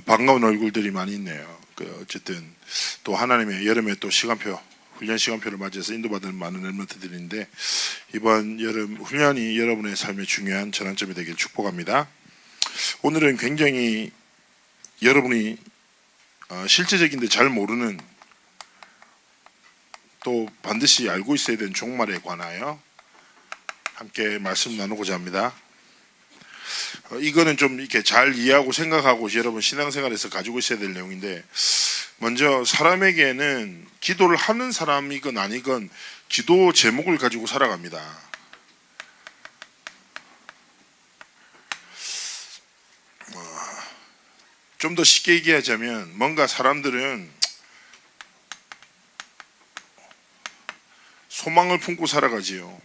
반가운 얼굴들이 많이 있네요. 어쨌든 또 하나님의 여름에 또 시간표, 훈련 시간표를 맞이해서 인도받은 많은 렘넌트들인데, 이번 여름 훈련이 여러분의 삶의 중요한 전환점이 되길 축복합니다. 오늘은 굉장히 여러분이 실제적인데 잘 모르는, 또 반드시 알고 있어야 되는 종말에 관하여 함께 말씀 나누고자 합니다. 이거는 좀 이렇게 잘 이해하고 생각하고 여러분 신앙생활에서 가지고 있어야 될 내용인데, 먼저 사람에게는 기도를 하는 사람이건 아니건 기도 제목을 가지고 살아갑니다. 좀 더 쉽게 얘기하자면, 뭔가 사람들은 소망을 품고 살아가지요.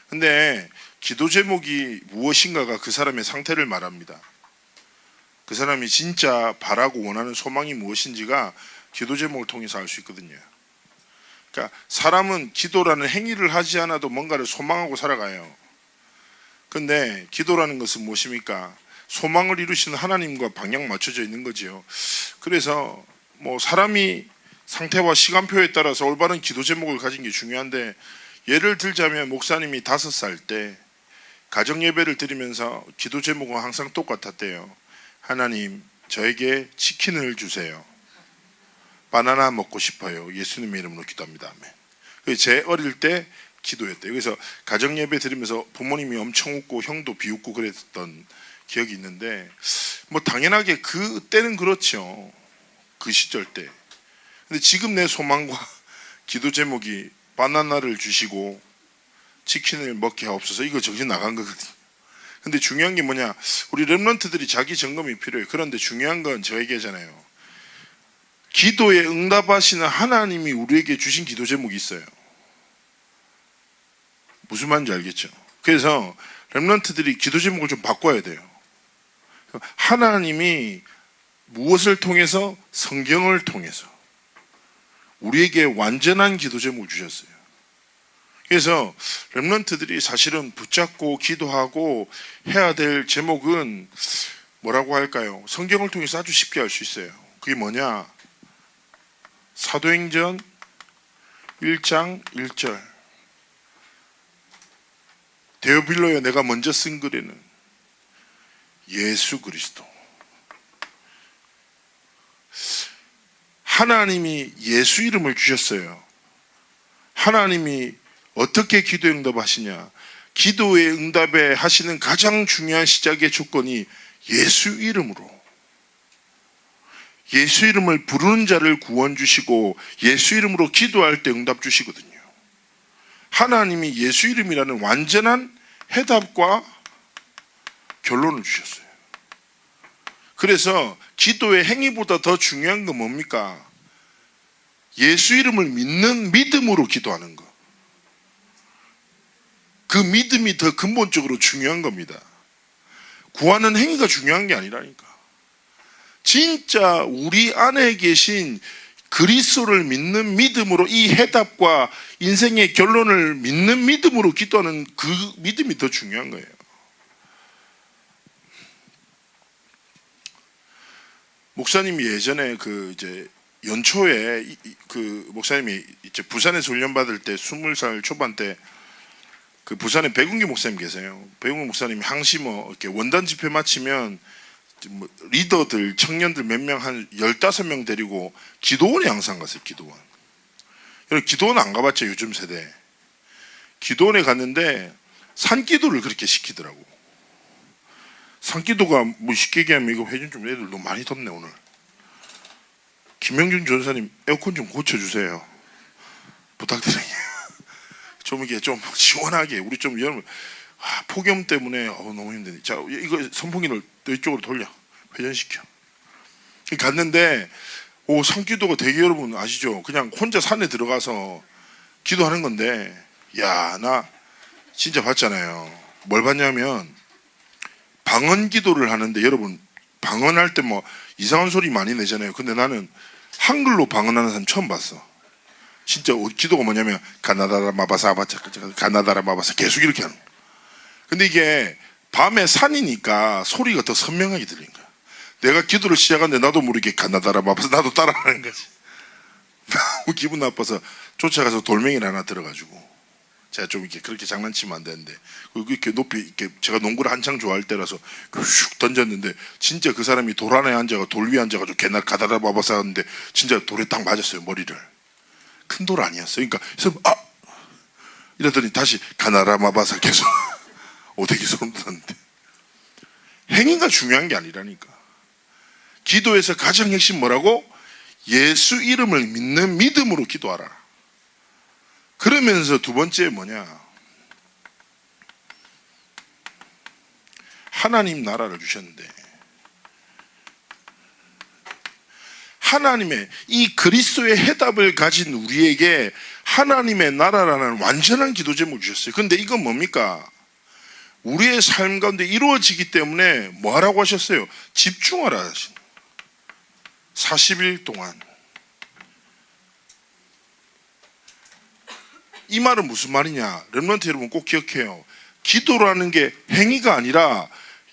근데 기도 제목이 무엇인가가 그 사람의 상태를 말합니다. 그 사람이 진짜 바라고 원하는 소망이 무엇인지가 기도 제목을 통해서 알 수 있거든요. 그러니까 사람은 기도라는 행위를 하지 않아도 뭔가를 소망하고 살아가요. 근데 기도라는 것은 무엇입니까? 소망을 이루시는 하나님과 방향 맞춰져 있는 거지요. 그래서 사람이 상태와 시간표에 따라서 올바른 기도 제목을 가진 게 중요한데, 예를 들자면 목사님이 5살 때 가정 예배를 드리면서 기도 제목은 항상 똑같았대요. 하나님, 저에게 치킨을 주세요. 바나나 먹고 싶어요. 예수님의 이름으로 기도합니다. 아멘. 제 어릴 때 기도했대요. 그래서 가정 예배 드리면서 부모님이 엄청 웃고 형도 비웃고 그랬던 기억이 있는데, 당연하게 그때는 그렇죠. 그 시절 때. 근데 지금 내 소망과 기도 제목이 바나나를 주시고 치킨을 먹게 하옵소서, 이거 정신 나간 거거든요. 근데 중요한 게 뭐냐, 우리 렘넌트들이 자기 점검이 필요해요. 그런데 중요한 건 저 얘기잖아요. 기도에 응답하시는 하나님이 우리에게 주신 기도 제목이 있어요. 무슨 말인지 알겠죠? 그래서 렘넌트들이 기도 제목을 좀 바꿔야 돼요. 하나님이 무엇을 통해서? 성경을 통해서 우리에게 완전한 기도 제목을 주셨어요. 그래서 렘넌트들이 사실은 붙잡고 기도하고 해야 될 제목은 뭐라고 할까요? 성경을 통해서 아주 쉽게 알 수 있어요. 그게 뭐냐? 사도행전 1장 1절. 데오빌로여, 내가 먼저 쓴 글에는 예수 그리스도, 하나님이 예수 이름을 주셨어요. 하나님이 어떻게 기도에 응답하시냐? 기도의 응답에 하시는 가장 중요한 시작의 조건이 예수 이름으로, 예수 이름을 부르는 자를 구원 주시고 예수 이름으로 기도할 때 응답 주시거든요. 하나님이 예수 이름이라는 완전한 해답과 결론을 주셨어요. 그래서 기도의 행위보다 더 중요한 건 뭡니까? 예수 이름을 믿는 믿음으로 기도하는 것. 그 믿음이 더 근본적으로 중요한 겁니다. 구하는 행위가 중요한 게 아니라니까. 진짜 우리 안에 계신 그리스도를 믿는 믿음으로, 이 해답과 인생의 결론을 믿는 믿음으로 기도하는 그 믿음이 더 중요한 거예요. 목사님이 예전에 연초에 목사님이 이제 부산에서 훈련 받을 때 20살 초반 때 부산에 백운기 목사님 계세요. 백운기 목사님이 항시 이렇게 원단 집회 마치면 리더들, 청년들 몇 명, 한 15명 데리고 기도원에 항상 갔어요. 기도원. 여러분, 기도원 안 가봤죠? 요즘 세대. 기도원에 갔는데 산기도를 그렇게 시키더라고. 산기도가 쉽게 얘기하면, 이거 회준 좀, 애들 너무 많이 덥네 오늘. 김영준 전사님, 에어컨 좀 고쳐주세요. 부탁드려요. 좀 이게 좀 시원하게, 우리 좀 여러분 폭염 때문에 너무 힘드네. 자, 이거 선풍기를 이쪽으로 돌려, 회전시켜. 갔는데 산기도가 되게, 여러분 아시죠? 그냥 혼자 산에 들어가서 기도하는 건데, 나 진짜 봤잖아요. 뭘 봤냐면 방언 기도를 하는데, 여러분 방언할 때 이상한 소리 많이 내잖아요. 근데 나는 한글로 방언하는 사람 처음 봤어. 진짜 기도가 뭐냐면 가나다라 마바사 가나다라 마바사 계속 이렇게 하는 거야. 근데 이게 밤에 산이니까 소리가 더 선명하게 들리는 거야. 내가 기도를 시작하는데 나도 모르게 가나다라 바빠서 나도 따라하는 거지. 너무 기분 나빠서 쫓아가서 돌멩이를 하나 들어가지고, 제가 좀 이렇게 그렇게 장난치면 안 되는데, 이렇게 높이, 이렇게 제가 농구를 한창 좋아할 때라서 슉 던졌는데, 진짜 그 사람이 돌 안에 앉아가 돌 위에 앉아가지고 개나 가다라 바빠서 하는데, 진짜 돌에 딱 맞았어요, 머리를. 큰 돌 아니었어요. 그러니까, 그래서, 이러더니 다시 가나라 마바사 계속 오대기 소름 돋았는데, 행위가 중요한 게 아니라니까. 기도에서 가장 핵심 뭐라고? 예수 이름을 믿는 믿음으로 기도하라. 그러면서 두 번째 뭐냐? 하나님 나라를 주셨는데, 하나님의 이 그리스도의 해답을 가진 우리에게 하나님의 나라라는 완전한 기도 제목을 주셨어요. 근데 이건 뭡니까? 우리의 삶 가운데 이루어지기 때문에 뭐 하라고 하셨어요? 집중하라 하신 40일 동안. 이 말은 무슨 말이냐? 렘넌트 여러분 꼭 기억해요. 기도라는 게 행위가 아니라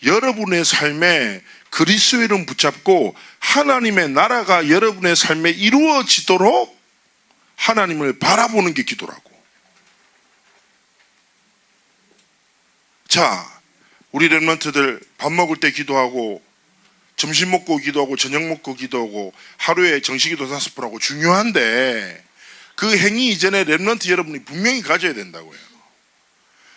여러분의 삶에 그리스도의 이름 붙잡고 하나님의 나라가 여러분의 삶에 이루어지도록 하나님을 바라보는 게 기도라고. 자, 우리 렘넌트들 밥 먹을 때 기도하고, 점심 먹고 기도하고, 저녁 먹고 기도하고, 하루에 정식기도 5번 하고 중요한데, 그 행위 이전에 렘넌트 여러분이 분명히 가져야 된다고요.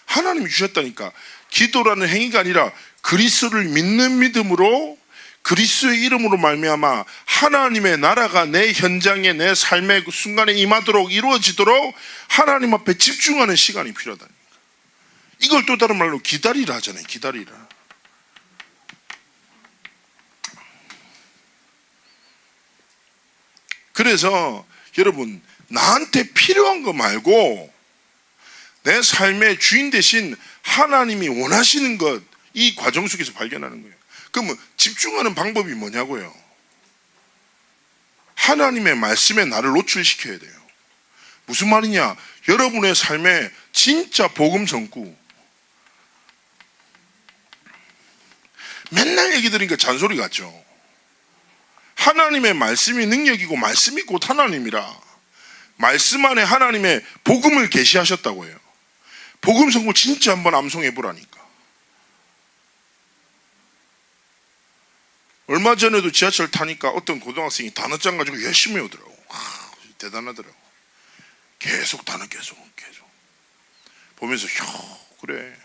하나님이 주셨다니까. 기도라는 행위가 아니라 그리스도를 믿는 믿음으로, 그리스도의 이름으로 말미암아 하나님의 나라가 내 현장에, 내 삶의 그 순간에 임하도록, 이루어지도록 하나님 앞에 집중하는 시간이 필요하다니까. 이걸 또 다른 말로 기다리라 하잖아요. 기다리라. 그래서 여러분, 나한테 필요한 거 말고 내 삶의 주인 대신 하나님이 원하시는 것, 이 과정 속에서 발견하는 거예요. 그러면 집중하는 방법이 뭐냐고요? 하나님의 말씀에 나를 노출시켜야 돼요. 무슨 말이냐? 여러분의 삶에 진짜 복음 전구, 맨날 얘기 들으니까 잔소리 같죠. 하나님의 말씀이 능력이고 말씀이 곧 하나님이라, 말씀 안에 하나님의 복음을 계시하셨다고 해요. 복음 성구 진짜 한번 암송해 보라니까. 얼마 전에도 지하철 타니까 어떤 고등학생이 단어장 가지고 열심히 오더라고. 대단하더라고. 계속 단어 계속 보면서 그래.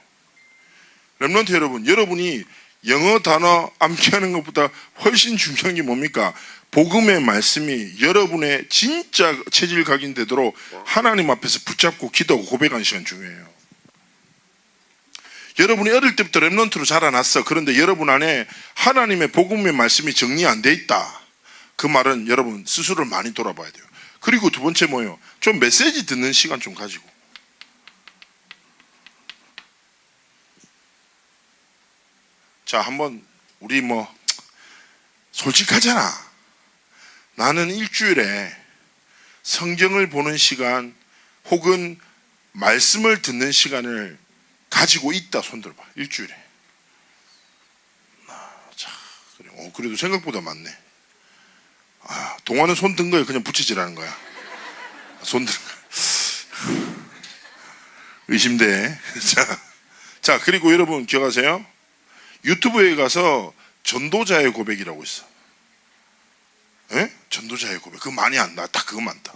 렘넌트 여러분, 여러분이 영어 단어 암기하는 것보다 훨씬 중요한 게 뭡니까? 복음의 말씀이 여러분의 진짜 체질 각인되도록 하나님 앞에서 붙잡고 기도하고 고백하는 시간 중요해요. 여러분이 어릴 때부터 렘넌트로 자라났어. 그런데 여러분 안에 하나님의 복음의 말씀이 정리 안 돼 있다. 그 말은 여러분 스스로를 많이 돌아봐야 돼요. 그리고 두 번째 뭐예요? 좀 메시지 듣는 시간 좀 가지고. 자, 한번 우리 솔직하잖아. 나는 일주일에 성경을 보는 시간 혹은 말씀을 듣는 시간을 가지고 있다. 손 들어봐. 일주일에. 자, 그래. 그래도 생각보다 많네. 동화는 손 든 거에 그냥 붙이지라는 거야. 손 든 거. 의심돼. 자, 그리고 여러분 기억하세요? 유튜브에 가서 전도자의 고백이라고 있어. 예? 전도자의 고백. 그거 많이 안 나와. 딱 그것만 다.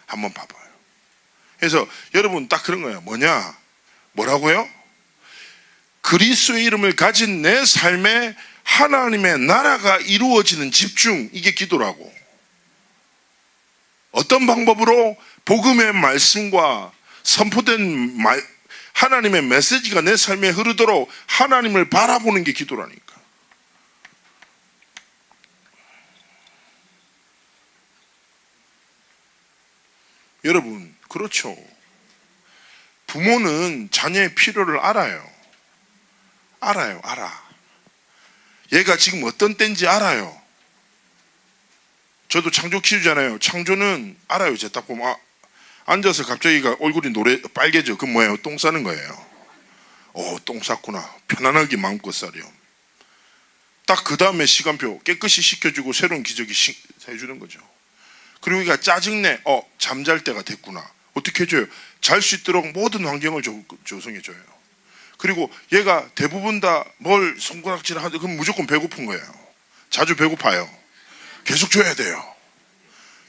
한번 봐봐요. 그래서 여러분 딱 그런 거예요. 뭐라고요? 그리스도의 이름을 가진 내 삶에 하나님의 나라가 이루어지는 집중, 이게 기도라고. 어떤 방법으로? 복음의 말씀과 선포된 하나님의 메시지가 내 삶에 흐르도록 하나님을 바라보는 게 기도라니까. 여러분, 그렇죠. 부모는 자녀의 필요를 알아요. 알아. 얘가 지금 어떤 때인지 알아요. 저도 창조 키우잖아요. 창조는 알아요. 이제 딱 보면 앉아서 갑자기 얼굴이 빨개져. 그건 뭐예요? 똥 싸는 거예요. 똥 쌌구나. 편안하게 마음껏 싸렴. 딱 그 다음에 시간표 깨끗이 씻겨주고 새로운 기저귀 해주는 거죠. 그리고 우리가 짜증내, 잠잘 때가 됐구나. 어떻게 해줘요? 잘 수 있도록 모든 환경을 조성해줘요. 그리고 얘가 대부분 다 뭘 손가락질 하는데 그럼 무조건 배고픈 거예요. 자주 배고파요. 계속 줘야 돼요.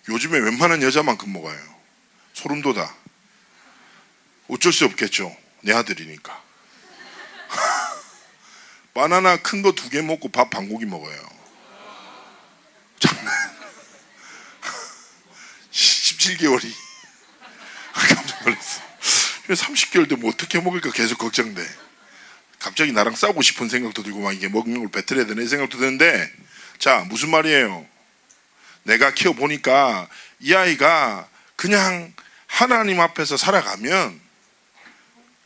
요즘에 웬만한 여자만큼 먹어요. 소름 돋아. 어쩔 수 없겠죠. 내 아들이니까. 바나나 큰 거 2개 먹고 밥 반 고기 먹어요. 장난. 17개월이. 깜짝 놀랐어. 30개월 되면 어떻게 먹을까 계속 걱정돼. 갑자기 나랑 싸우고 싶은 생각도 들고 막 이게 먹는 걸 뱉어야 되네 생각도 드는데, 자, 무슨 말이에요? 내가 키워보니까 이 아이가 그냥 하나님 앞에서 살아가면,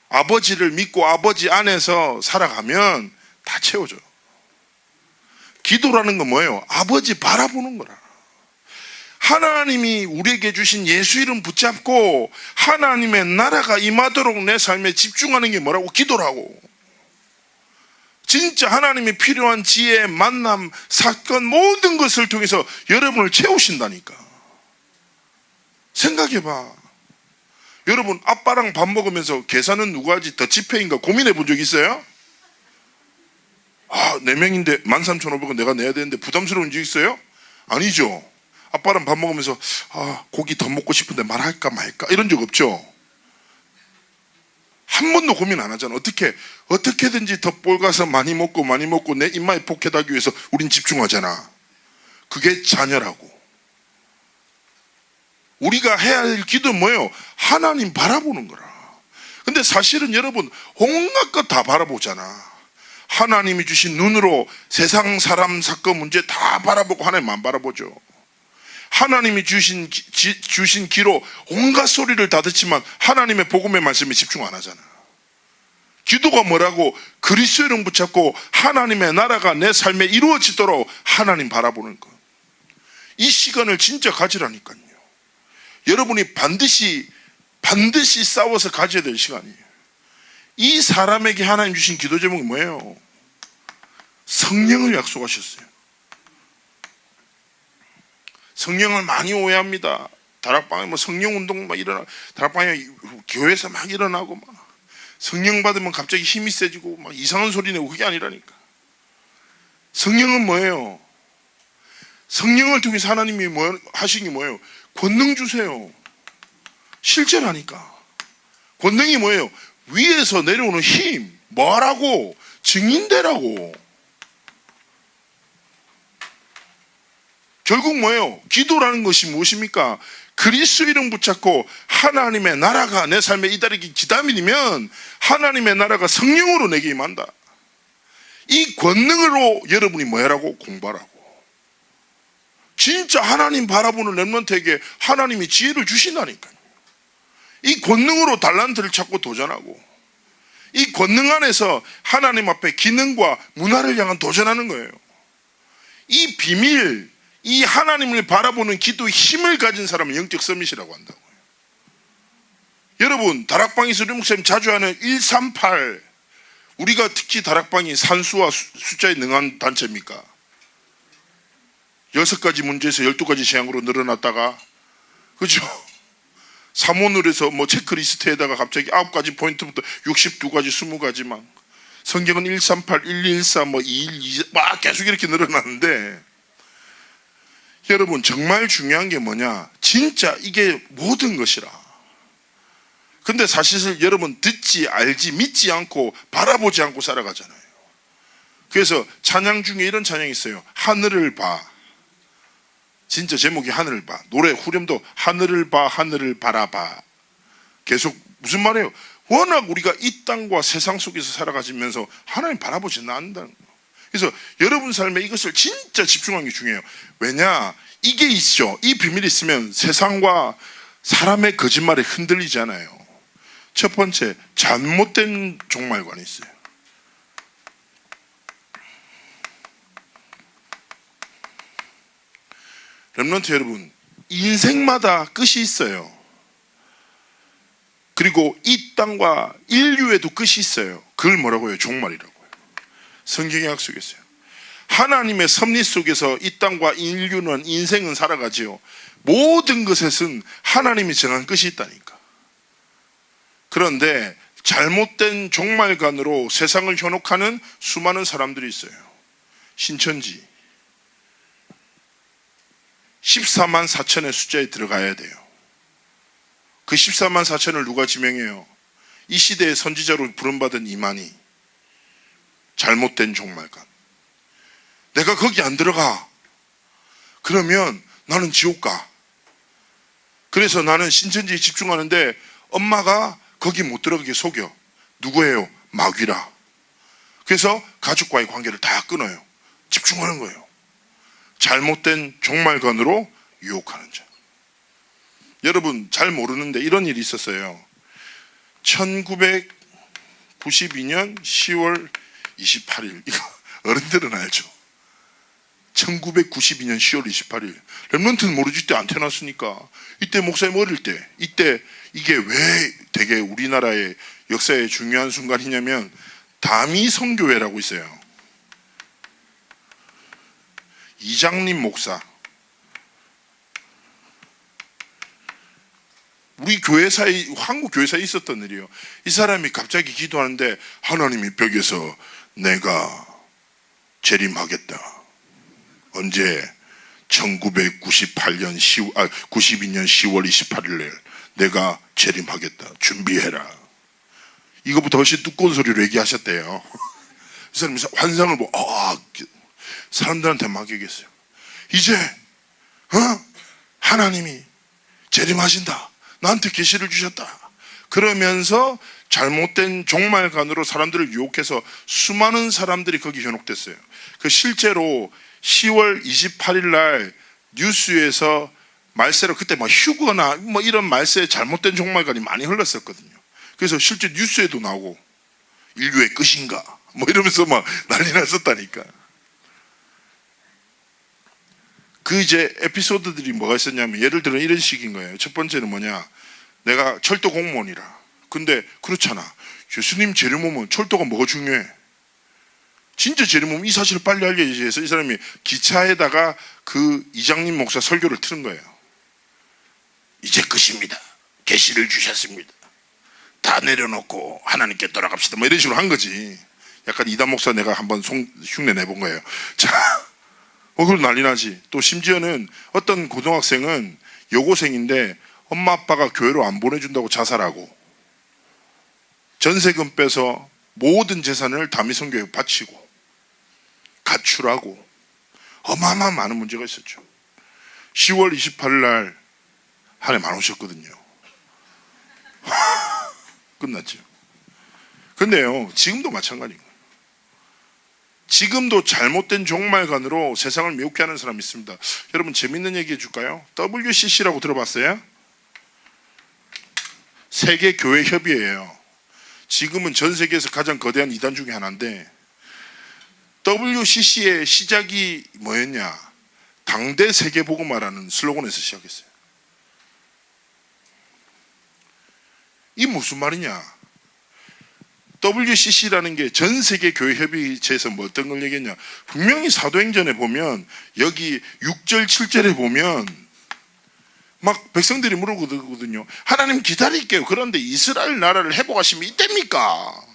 아버지를 믿고 아버지 안에서 살아가면 다 채워져. 기도라는 건 뭐예요? 아버지 바라보는 거라. 하나님이 우리에게 주신 예수 이름 붙잡고 하나님의 나라가 임하도록 내 삶에 집중하는 게 뭐라고? 기도라고. 진짜 하나님이 필요한 지혜, 만남, 사건 모든 것을 통해서 여러분을 채우신다니까. 생각해봐. 여러분 아빠랑 밥 먹으면서 계산은 누가 하지? 더치페이인가 고민해 본 적 있어요? 4명인데 13,500원 내가 내야 되는데 부담스러운 적 있어요? 아니죠. 아빠랑 밥 먹으면서 고기 더 먹고 싶은데 말할까 말까 이런 적 없죠. 한 번도 고민 안 하잖아. 어떻게든지 더 볼 가서 많이 먹고 내 입맛에 포켓하기 위해서 우린 집중하잖아. 그게 자녀라고. 우리가 해야 할 기도는 뭐예요? 하나님 바라보는 거라. 근데 사실은 여러분 온갖 것 다 바라보잖아. 하나님이 주신 눈으로 세상 사람 사건 문제 다 바라보고 하나님 안 바라보죠. 하나님이 주신 귀로 온갖 소리를 다 듣지만 하나님의 복음의 말씀에 집중 안 하잖아. 기도가 뭐라고? 그리스도 이름 붙잡고 하나님의 나라가 내 삶에 이루어지도록 하나님 바라보는 것. 이 시간을 진짜 가지라니까요. 여러분이 반드시 싸워서 가져야 될 시간이에요. 이 사람에게 하나님 주신 기도 제목이 뭐예요? 성령을 약속하셨어요. 성령을 많이 오해합니다. 다락방에 성령 운동 막 다락방에 교회에서 막 일어나고 성령 받으면 갑자기 힘이 세지고 막 이상한 소리 내고 그게 아니라니까. 성령은 뭐예요? 성령을 통해서 하나님이 하신 게 뭐예요? 권능 주세요. 실제라니까. 권능이 뭐예요? 위에서 내려오는 힘. 뭐라고? 증인되라고. 결국 뭐예요? 기도라는 것이 무엇입니까? 그리스도 이름 붙잡고 하나님의 나라가 내 삶에 이달리기 기다리면 하나님의 나라가 성령으로 내게 임한다. 이 권능으로 여러분이 뭐 하라고? 공부하라고. 진짜 하나님 바라보는 렘넌트에게 하나님이 지혜를 주신다니까요. 이 권능으로 달란트를 찾고 도전하고, 이 권능 안에서 하나님 앞에 기능과 문화를 향한 도전하는 거예요. 이 비밀, 이 하나님을 바라보는 기도의 힘을 가진 사람은 영적 서밋이라고 한다고요. 여러분 다락방에서 우리 목사님 자주 하는 138, 우리가 특히 다락방이 산수와 숫자에 능한 단체입니까? 6가지 문제에서 12가지 재앙으로 늘어났다가, 그죠? 3원을해서 체크리스트에다가 갑자기 9가지 포인트부터 62가지 20가지만, 성경은 138, 1214, 212 막 계속 이렇게 늘어나는데, 여러분 정말 중요한 게 뭐냐? 진짜 이게 모든 것이라. 근데 사실 여러분 듣지 알지 믿지 않고 바라보지 않고 살아가잖아요. 그래서 찬양 중에 이런 찬양이 있어요. 하늘을 봐. 진짜 제목이 하늘을 봐. 노래 후렴도 하늘을 봐, 하늘을 바라봐. 계속 무슨 말이에요? 워낙 우리가 이 땅과 세상 속에서 살아가시면서 하나님 바라보지 않는다는 거예요. 그래서 여러분 삶에 이것을 진짜 집중하는 게 중요해요. 왜냐? 이게 있죠. 이 비밀이 있으면 세상과 사람의 거짓말에 흔들리지 않아요. 첫 번째, 잘못된 종말관이 있어요. 렘넌트 여러분, 인생마다 끝이 있어요. 그리고 이 땅과 인류에도 끝이 있어요. 그걸 뭐라고 해요? 종말이라고 해요. 성경에 약속했어요. 하나님의 섭리 속에서 이 땅과 인류는 인생은 살아가지요. 모든 것에는 하나님이 정한 것이 있다니까. 그런데 잘못된 종말관으로 세상을 현혹하는 수많은 사람들이 있어요. 신천지 14만 4천의 숫자에 들어가야 돼요. 그 14만 4천을 누가 지명해요? 이 시대의 선지자로 부름받은 이만희. 잘못된 종말관. 내가 거기 안 들어가. 그러면 나는 지옥 가. 그래서 나는 신천지에 집중하는데 엄마가 거기 못 들어가게 속여. 누구예요? 마귀라. 그래서 가족과의 관계를 다 끊어요. 집중하는 거예요. 잘못된 종말관으로 유혹하는 자. 여러분 잘 모르는데 이런 일이 있었어요. 1992년 10월 28일. 이거 어른들은 알죠. 1992년 10월 28일. 렘넌트는 모르지. 이때 안 태어났으니까. 이때 목사님 어릴 때. 이때 이게 왜 되게 우리나라의 역사의 중요한 순간이냐면 다미 선교회라고 있어요. 이장님 목사. 우리 교회사에, 한국 교회사에 있었던 일이에요. 이 사람이 갑자기 기도하는데 하나님이 벽에서 내가 재림하겠다. 언제? 1992년 10월 28일 내가 재림하겠다. 준비해라. 이거보다 훨씬 두꺼운 소리로 얘기하셨대요. 이 사람이 환상을 보고 사람들한테 막 얘기했어요. 이제 하나님이 재림하신다. 나한테 계시를 주셨다. 그러면서 잘못된 종말관으로 사람들을 유혹해서 수많은 사람들이 거기 현혹됐어요. 그 실제로 10월 28일 날 뉴스에서 말세로 그때 막 휴거나 뭐 이런 말세 잘못된 종말관이 많이 흘렀었거든요. 그래서 실제 뉴스에도 나오고 인류의 끝인가 뭐 이러면서 막 난리 났었다니까. 그 이제 에피소드들이 뭐가 있었냐면 예를 들어 이런 식인 거예요. 첫 번째는 뭐냐? 내가 철도 공무원이라. 근데 그렇잖아. 예수님 재림 오면 철도가 뭐가 중요해? 진짜 재림 오면 이 사실을 빨리 알려야지 해서 이 사람이 기차에다가 그 이장님 목사 설교를 틀은 거예요. 이제 끝입니다. 계시를 주셨습니다. 다 내려놓고 하나님께 돌아갑시다. 뭐 이런 식으로 한 거지. 약간 이단 목사 내가 한번 흉내 내본 거예요. 자, 그걸 난리 나지. 또 심지어는 어떤 고등학생은 여고생인데 엄마 아빠가 교회로 안 보내준다고 자살하고 전세금 빼서 모든 재산을 다미성교회에 바치고 가출하고 어마어마한 많은 문제가 있었죠. 10월 28일 날 하나님 안 오셨거든요. 끝났죠. 근데요, 지금도 마찬가지인 거예요. 지금도 잘못된 종말관으로 세상을 미혹해 하는 사람이 있습니다. 여러분 재밌는 얘기 해줄까요? WCC라고 들어봤어요? 세계교회협의회예요. 지금은 전 세계에서 가장 거대한 이단 중에 하나인데 WCC의 시작이 뭐였냐? 당대 세계복음화라는 슬로건에서 시작했어요. 이 무슨 말이냐? WCC라는 게 전 세계 교회 협의체에서 뭐 어떤 걸 얘기했냐? 분명히 사도행전에 보면 여기 6절 7절에 보면 막 백성들이 물어보거든요. 하나님 기다릴게요. 그런데 이스라엘 나라를 회복하시면 이때입니까?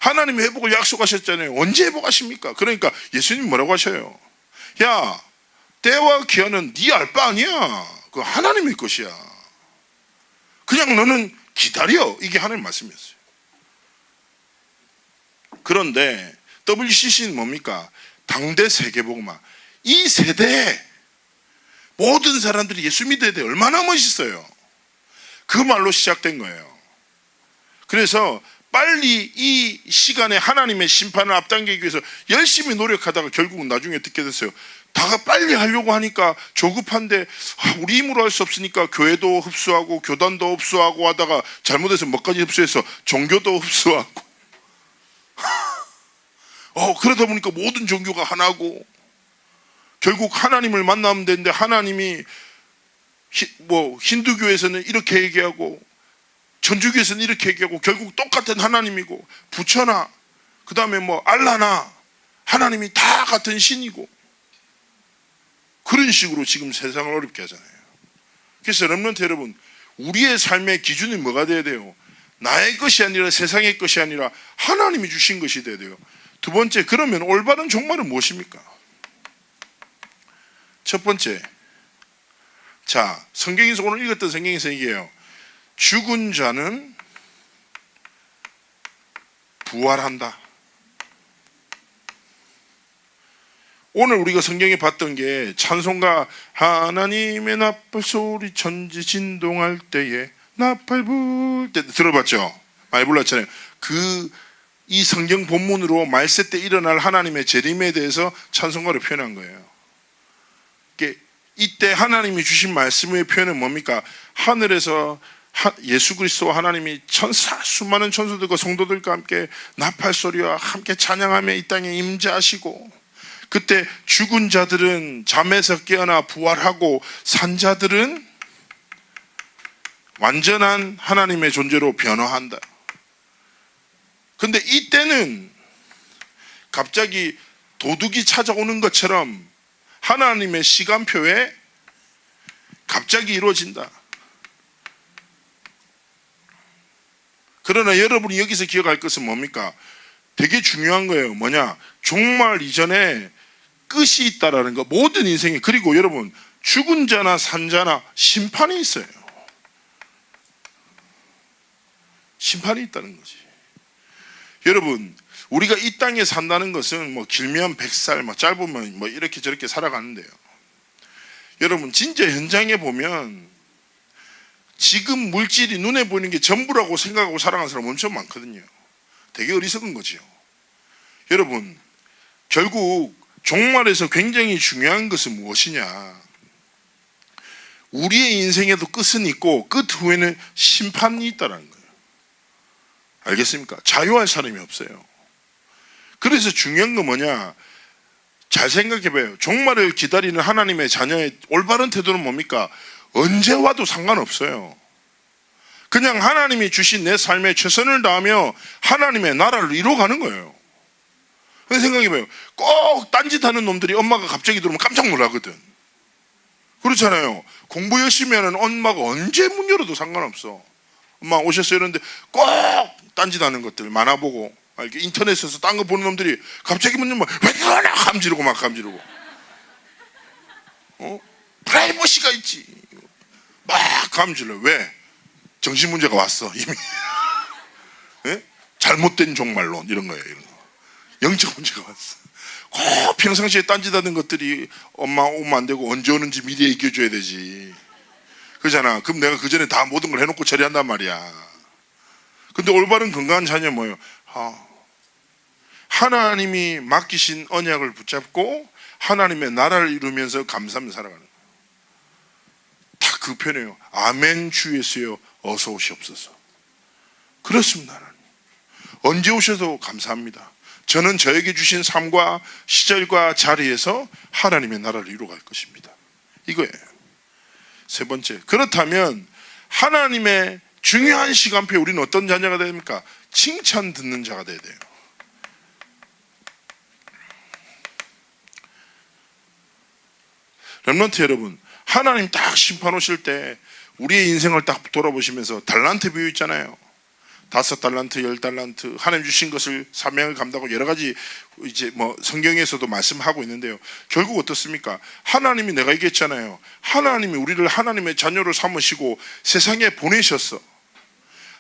하나님이 회복을 약속하셨잖아요. 언제 회복하십니까? 그러니까 예수님 뭐라고 하셔요? 야, 때와 기한은 네 알 바 아니야. 그 하나님의 것이야. 그냥 너는 기다려. 이게 하나님 말씀이었어요. 그런데 WCC는 뭡니까? 당대 세계복음화. 이 세대에 모든 사람들이 예수 믿어야 돼. 얼마나 멋있어요. 그 말로 시작된 거예요. 그래서 빨리 이 시간에 하나님의 심판을 앞당기기 위해서 열심히 노력하다가 결국은 나중에 듣게 됐어요. 다가 빨리 하려고 하니까 조급한데 우리 힘으로 할 수 없으니까 교회도 흡수하고 교단도 흡수하고 하다가 잘못해서 뭐까지 흡수해서 종교도 흡수하고 그러다 보니까 모든 종교가 하나고 결국 하나님을 만나면 되는데 하나님이 힌두교에서는 이렇게 얘기하고 천주교에서는 이렇게 얘기하고 결국 똑같은 하나님이고 부처나 그 다음에 알라나 하나님이 다 같은 신이고, 그런 식으로 지금 세상을 어렵게 하잖아요. 그래서 렘넌트 여러분, 우리의 삶의 기준이 뭐가 돼야 돼요? 나의 것이 아니라 세상의 것이 아니라 하나님이 주신 것이 돼야 돼요. 두 번째, 그러면 올바른 종말은 무엇입니까? 첫 번째, 자, 성경에서 오늘 읽었던 성경에서 얘기해요. 죽은 자는 부활한다. 오늘 우리가 성경에 봤던 게 찬송가 하나님의 나팔 소리 천지 진동할 때에 나팔 불 때 들어봤죠? 많이 불렀잖아요. 이 성경 본문으로 말세 때 일어날 하나님의 재림에 대해서 찬송가를 표현한 거예요. 이때 하나님이 주신 말씀의 표현은 뭡니까? 하늘에서 예수 그리스도와 하나님이 수많은 천사들과 성도들과 함께 나팔 소리와 함께 찬양하며 이 땅에 임재하시고, 그때 죽은 자들은 잠에서 깨어나 부활하고 산 자들은 완전한 하나님의 존재로 변화한다. 근데 이때는 갑자기 도둑이 찾아오는 것처럼 하나님의 시간표에 갑자기 이루어진다. 그러나 여러분이 여기서 기억할 것은 뭡니까? 되게 중요한 거예요. 뭐냐? 종말 이전에 끝이 있다라는 거. 모든 인생에. 그리고 여러분, 죽은 자나 산 자나 심판이 있어요. 심판이 있다는 거지. 여러분, 우리가 이 땅에 산다는 것은 뭐 길면 100살, 뭐 짧으면 뭐 이렇게 저렇게 살아가는데요. 여러분, 진짜 현장에 보면 지금 물질이 눈에 보이는 게 전부라고 생각하고 살아가는 사람 엄청 많거든요. 되게 어리석은 거죠. 여러분, 결국 종말에서 굉장히 중요한 것은 무엇이냐? 우리의 인생에도 끝은 있고 끝 후에는 심판이 있다는 거예요. 알겠습니까? 자유할 사람이 없어요. 그래서 중요한 건 뭐냐? 잘 생각해봐요. 종말을 기다리는 하나님의 자녀의 올바른 태도는 뭡니까? 언제 와도 상관없어요. 그냥 하나님이 주신 내 삶에 최선을 다하며 하나님의 나라를 이루어가는 거예요. 생각해봐요. 꼭 딴짓하는 놈들이 엄마가 갑자기 들어오면 깜짝 놀라거든. 그렇잖아요. 공부 열심히 하는 엄마가 언제 문 열어도 상관없어. 엄마 오셨어요 이러는데 꼭 딴짓하는 것들 만화보고 이렇게 인터넷에서 딴 거 보는 놈들이 갑자기 문 열면 왜 그러나 감지르고 막 감지르고, 프라이버시가 있지 막 감질러. 왜? 정신문제가 왔어 이미. 예? 잘못된 종말론 이런 거예요. 이런 거. 영적 문제가 왔어. 꼭 평상시에 딴짓하는 것들이 엄마 오면 안 되고 언제 오는지 미리 얘기해줘야 되지. 그러잖아. 그럼 내가 그 전에 다 모든 걸 해놓고 처리한단 말이야. 근데 올바른 건강한 자녀는 뭐예요? 하나님이 맡기신 언약을 붙잡고 하나님의 나라를 이루면서 감사하며 살아가는 거예요. 다 그 편이에요. 아멘 주 예수여 어서 오시옵소서. 그렇습니다. 하나님. 언제 오셔도 감사합니다. 저는 저에게 주신 삶과 시절과 자리에서 하나님의 나라를 이루어갈 것입니다. 이거예요. 세 번째, 그렇다면 하나님의 중요한 시간표에 우리는 어떤 자녀가 됩니까? 칭찬 듣는 자가 돼야 돼요. 렘넌트 여러분, 하나님 딱 심판 오실 때 우리의 인생을 딱 돌아보시면서 달란트 비유 있잖아요. 5달란트, 10달란트, 하나님 주신 것을 사명을 감당하고 여러 가지 이제 뭐 성경에서도 말씀하고 있는데요. 결국 어떻습니까? 하나님이 내가 얘기했잖아요. 하나님이 우리를 하나님의 자녀로 삼으시고 세상에 보내셨어.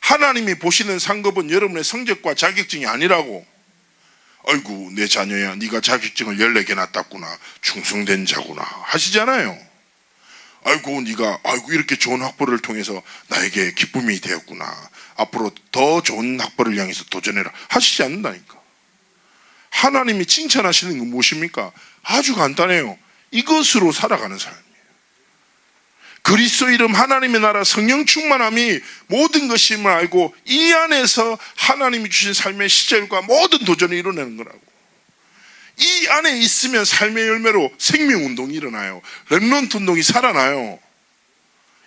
하나님이 보시는 상급은 여러분의 성적과 자격증이 아니라고. 아이고 내 자녀야, 네가 자격증을 14개나 땄구나, 충성된 자구나 하시잖아요. 아이고 네가 이렇게 좋은 학벌을 통해서 나에게 기쁨이 되었구나, 앞으로 더 좋은 학벌을 향해서 도전해라 하시지 않는다니까. 하나님이 칭찬하시는 건 무엇입니까? 아주 간단해요. 이것으로 살아가는 삶이에요. 그리스도 이름 하나님의 나라 성령 충만함이 모든 것임을 알고 이 안에서 하나님이 주신 삶의 시절과 모든 도전을 이뤄내는 거라고. 이 안에 있으면 삶의 열매로 생명운동이 일어나요. 렘넌트 운동이 살아나요.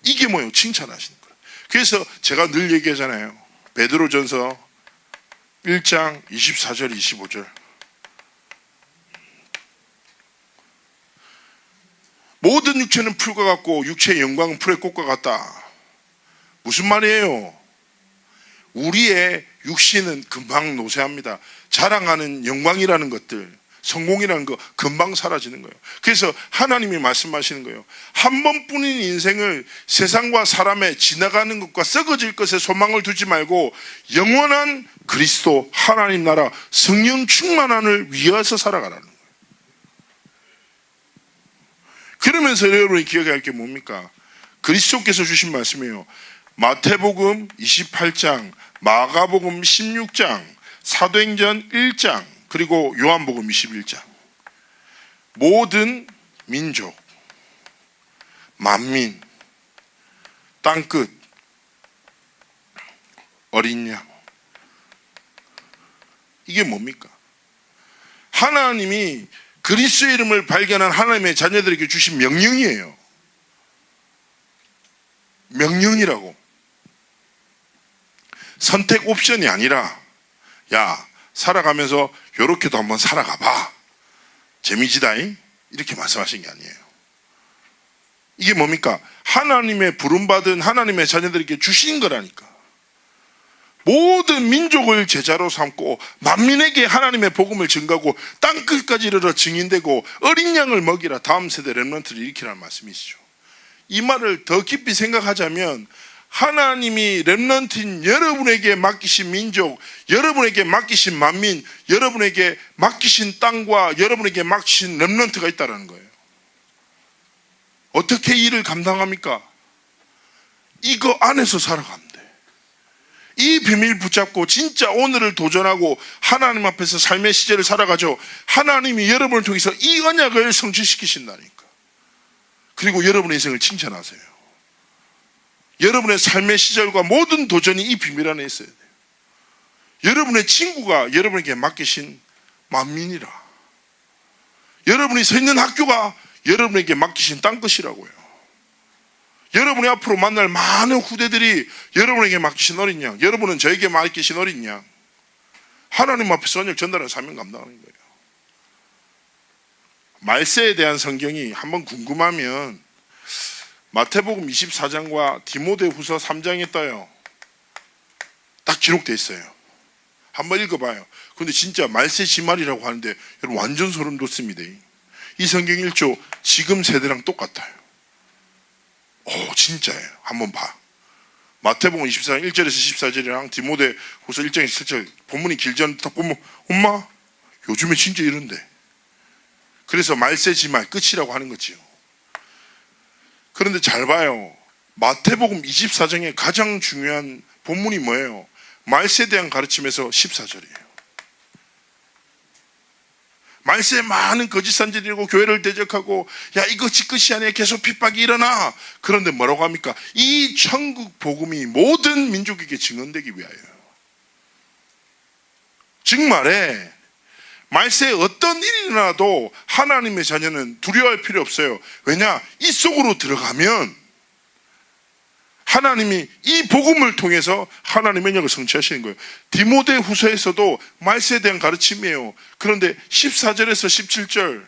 이게 뭐예요? 칭찬하시는 거예요. 그래서 제가 늘 얘기하잖아요. 베드로전서 1장 24절 25절 모든 육체는 풀과 같고 육체의 영광은 풀의 꽃과 같다. 무슨 말이에요? 우리의 육신은 금방 노쇠합니다. 자랑하는 영광이라는 것들, 성공이라는 거 금방 사라지는 거예요. 그래서 하나님이 말씀하시는 거예요. 한 번뿐인 인생을 세상과 사람의 지나가는 것과 썩어질 것에 소망을 두지 말고 영원한 그리스도 하나님 나라 성령 충만함을 위해서 살아가라는 거예요. 그러면서 여러분이 기억해야 할 게 뭡니까? 그리스도께서 주신 말씀이에요. 마태복음 28장, 마가복음 16장, 사도행전 1장, 그리고 요한복음 21장. 모든 민족, 만민, 땅끝, 어린 양. 이게 뭡니까? 하나님이 그리스도의 이름을 발견한 하나님의 자녀들에게 주신 명령이에요. 명령이라고. 선택 옵션이 아니라, 야, 살아가면서 요렇게도 한번 살아가 봐. 재미지다잉? 이렇게 말씀하신 게 아니에요. 이게 뭡니까? 하나님의 부름받은 하나님의 자녀들에게 주신 거라니까. 모든 민족을 제자로 삼고 만민에게 하나님의 복음을 증거하고 땅끝까지 이르러 증인되고 어린 양을 먹이라 다음 세대 렘넌트를 일으키라는 말씀이시죠. 이 말을 더 깊이 생각하자면 하나님이 렘넌트인 여러분에게 맡기신 민족, 여러분에게 맡기신 만민, 여러분에게 맡기신 땅과 여러분에게 맡기신 렘넌트가 있다는 거예요. 어떻게 이 일을 감당합니까? 이거 안에서 살아가면 돼. 이 비밀 붙잡고 진짜 오늘을 도전하고 하나님 앞에서 삶의 시절을 살아가죠. 하나님이 여러분을 통해서 이 언약을 성취시키신다니까. 그리고 여러분의 인생을 칭찬하세요. 여러분의 삶의 시절과 모든 도전이 이 비밀 안에 있어야 돼요. 여러분의 친구가 여러분에게 맡기신 만민이라. 여러분이 서 있는 학교가 여러분에게 맡기신 땅끝이라고요. 여러분이 앞으로 만날 많은 후대들이 여러분에게 맡기신 어린 양, 여러분은 저에게 맡기신 어린 양. 하나님 앞에서 언약 전달하는 사명 감당하는 거예요. 말세에 대한 성경이 한번 궁금하면 마태복음 24장과 디모데후서 3장에 떠요. 딱 기록되어 있어요. 한번 읽어봐요. 근데 진짜 말세 지말이라고 하는데 여러분 완전 소름 돋습니다. 이 성경 1조 지금 세대랑 똑같아요. 오, 진짜예요. 한번 봐. 마태복음 24장 1절에서 14절이랑 디모데후서 1장 17절 본문이 길지 않은데 딱 보면 엄마 요즘에 진짜 이런데. 그래서 말세 지말 끝이라고 하는 거지요. 그런데 잘 봐요. 마태복음 24장의 가장 중요한 본문이 뭐예요? 말세에 대한 가르침에서 14절이에요. 말세에 많은 거짓 선지자들이고 교회를 대적하고 야 이것이 끝이 아니야 계속 핍박이 일어나. 그런데 뭐라고 합니까? 이 천국 복음이 모든 민족에게 증언되기 위하여. 즉 말해 말세에 어떤 일이 일어나도 하나님의 자녀는 두려워할 필요 없어요. 왜냐? 이 속으로 들어가면 하나님이 이 복음을 통해서 하나님의 영역을 성취하시는 거예요. 디모데후서에서도 말세에 대한 가르침이에요. 그런데 14절에서 17절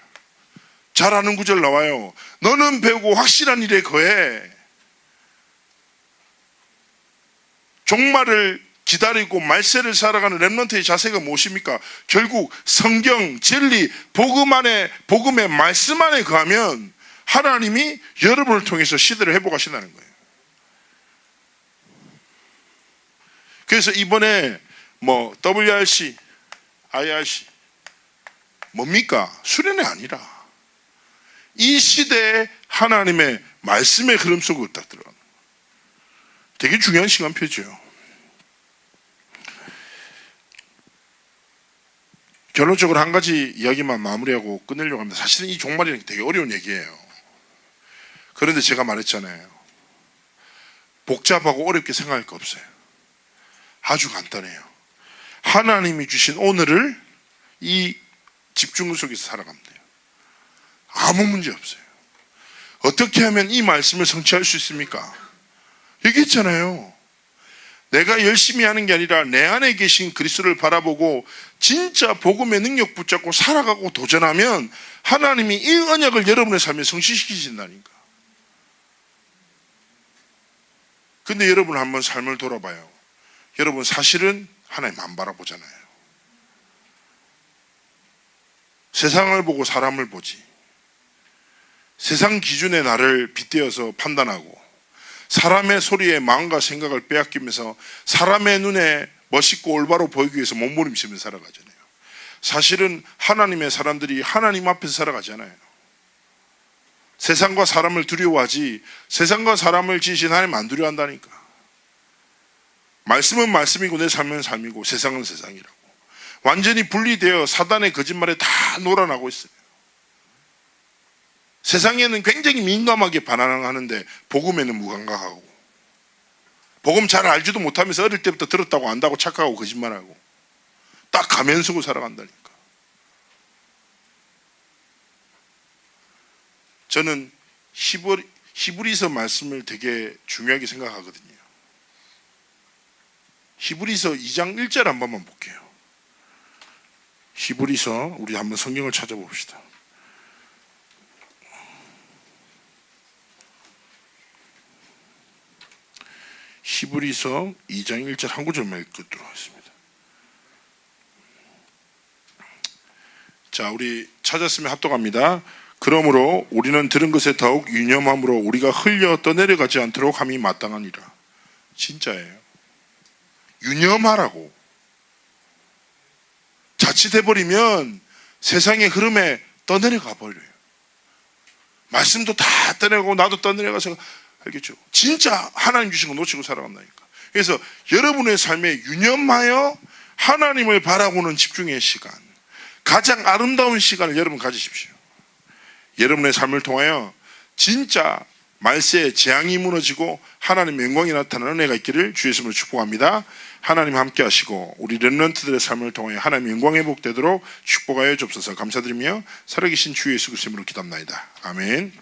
잘 아는 구절 나와요. 너는 배우고 확실한 일에 거해. 종말을 기다리고 말세를 살아가는 렘넌트의 자세가 무엇입니까? 결국 성경, 진리, 복음 안에, 복음의 말씀 안에 거하면 하나님이 여러분을 통해서 시대를 회복하신다는 거예요. 그래서 이번에 WRC, IRC 뭡니까? 수련회 아니라 이 시대에 하나님의 말씀의 흐름 속으로 딱 들어가는 되게 중요한 시간표죠. 결론적으로 한 가지 이야기만 마무리하고 끝내려고 합니다. 사실은 이 종말이라는 게 되게 어려운 얘기예요. 그런데 제가 말했잖아요. 복잡하고 어렵게 생각할 거 없어요. 아주 간단해요. 하나님이 주신 오늘을 이 집중 속에서 살아가면 돼요. 아무 문제 없어요. 어떻게 하면 이 말씀을 성취할 수 있습니까? 얘기했잖아요. 내가 열심히 하는 게 아니라 내 안에 계신 그리스도를 바라보고 진짜 복음의 능력 붙잡고 살아가고 도전하면 하나님이 이 언약을 여러분의 삶에 성취시키신다니까. 근데 여러분 한번 삶을 돌아봐요. 여러분 사실은 하나님 안 바라보잖아요. 세상을 보고 사람을 보지. 세상 기준의 나를 빗대어서 판단하고 사람의 소리에 마음과 생각을 빼앗기면서 사람의 눈에 멋있고 올바로 보이기 위해서 몸부림치면서 살아가잖아요. 사실은 하나님의 사람들이 하나님 앞에서 살아가잖아요. 세상과 사람을 두려워하지 세상과 사람을 지으신 하나님 안 두려워한다니까. 말씀은 말씀이고 내 삶은 삶이고 세상은 세상이라고. 완전히 분리되어 사단의 거짓말에 다 놀아나고 있어요. 세상에는 굉장히 민감하게 반항하는데 복음에는 무감각하고, 복음 잘 알지도 못하면서 어릴 때부터 들었다고 안다고 착각하고 거짓말하고 딱 가면 쓰고 살아간다니까. 저는 히브리서 말씀을 되게 중요하게 생각하거든요. 히브리서 2장 1절 한 번만 볼게요. 히브리서, 우리 한번 성경을 찾아봅시다. 히브리서 2장 1절 한 구절만 읽도록 하겠습니다. 자, 우리 찾았으면 합독합니다. 그러므로 우리는 들은 것에 더욱 유념함으로 우리가 흘려 떠내려가지 않도록 함이 마땅하니라. 진짜예요. 유념하라고. 자칫해버리면 세상의 흐름에 떠내려가 버려요. 말씀도 다 떠내고 나도 떠내려가서, 알겠죠? 진짜 하나님 주신 거 놓치고 살아간다니까. 그래서 여러분의 삶에 유념하여 하나님을 바라보는 집중의 시간, 가장 아름다운 시간을 여러분 가지십시오. 여러분의 삶을 통하여 진짜 말세에 재앙이 무너지고 하나님의 영광이 나타나는 은혜가 있기를 주의 이름으로 축복합니다. 하나님 함께 하시고 우리 렘넌트들의 삶을 통하여 하나님 영광 회복되도록 축복하여 주옵소서. 감사드리며 살아계신 주 예수 그리스도 이름으로 기도합나이다. 아멘.